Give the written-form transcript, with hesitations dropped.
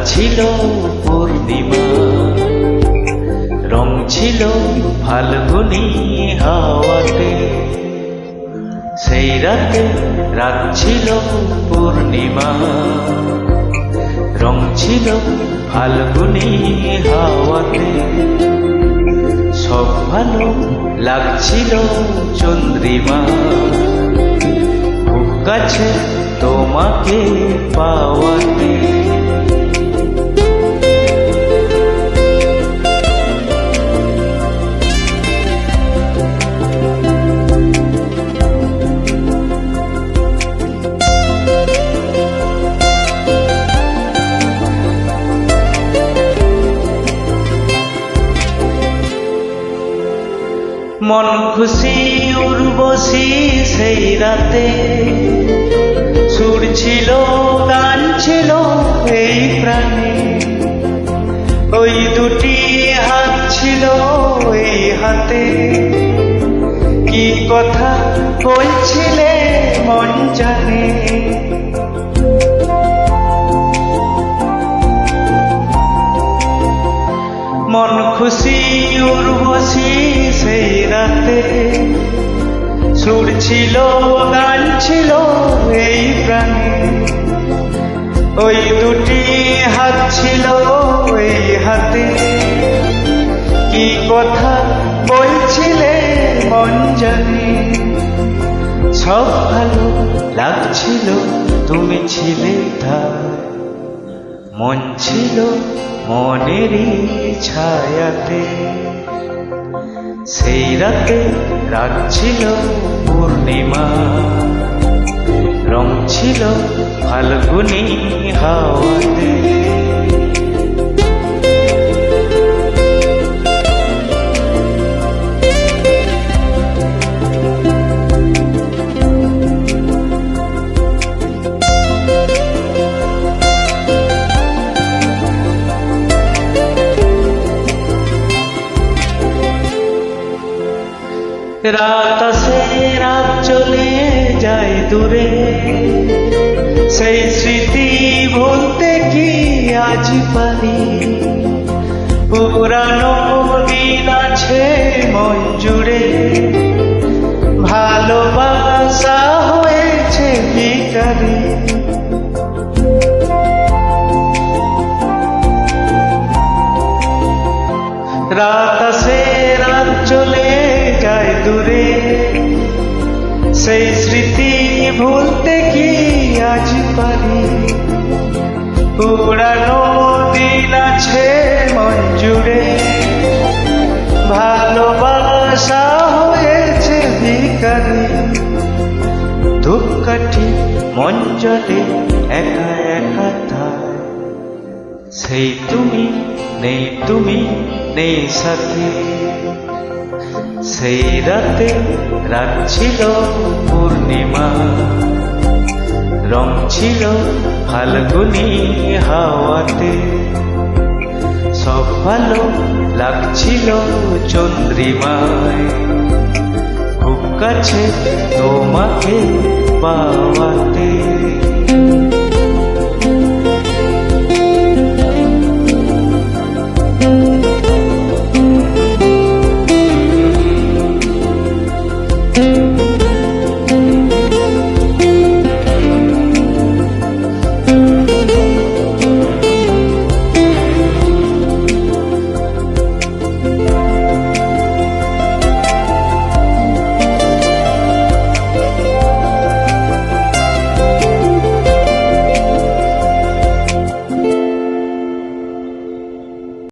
ছিল পূর্ণিমা, রং ছিল ফাল্গুনি হাওয়াতে। সেই রাতে রাত ছিল পূর্ণিমা, রং ছিল ফাল্গুনি হাওয়াতে। সব ভালো লাগছিল চন্দ্রিমা, খুব কাছে তোমাকে পাওয়াতে। মন খুশি উর্বশী সেই রাতে, সুর ছিল গান ছিল এই প্রাণে। ওই দুটি হাত ছিল এই হাতে, কি কথা বলছিলে মন জানে। মন খুশি উর্বশী সেই রাতে, সুর ছিল গান ছিল এই প্রাণে। ওই দুটি হাত ছিল এই হাতে, কি কথা বলছিলে মন জানে। সব ভালো লাগছিল তুমি ছিলে ধার, মন ছিল মনেরই ছায়াতে। সেই রাতে রাত ছিল পূর্ণিমা, রং ছিল ফাল্গুনি হাওয়াতে। রাত আসে রাত চলে যায় দূরে, সেই স্মৃতি ভুলতে কি আজ পারি। পুরানো দিন আছে মন জুড়ে, ভালোবাসা হয়েছে ভিখারি। রাত আসে রাত চলে যায় দূরে, সেই স্মৃতি ভুলতে কি আজ পারি। পুরানো দিন আছে মন জুড়ে, ভালোবাসা হয়েছে ভিখারি। ধূপকাঠি মন জলে একা একা থাক, সেই তুমি নেই, তুমি নেই সাথে। সেই রাতে রাত ছিল পূর্ণিমা, রং ছিল ফাল্গুনি হাওয়াতে। সব ভালো লাগছিল চন্দ্রিমায়, খুব কাছে তোমাকে পাওয়াতে।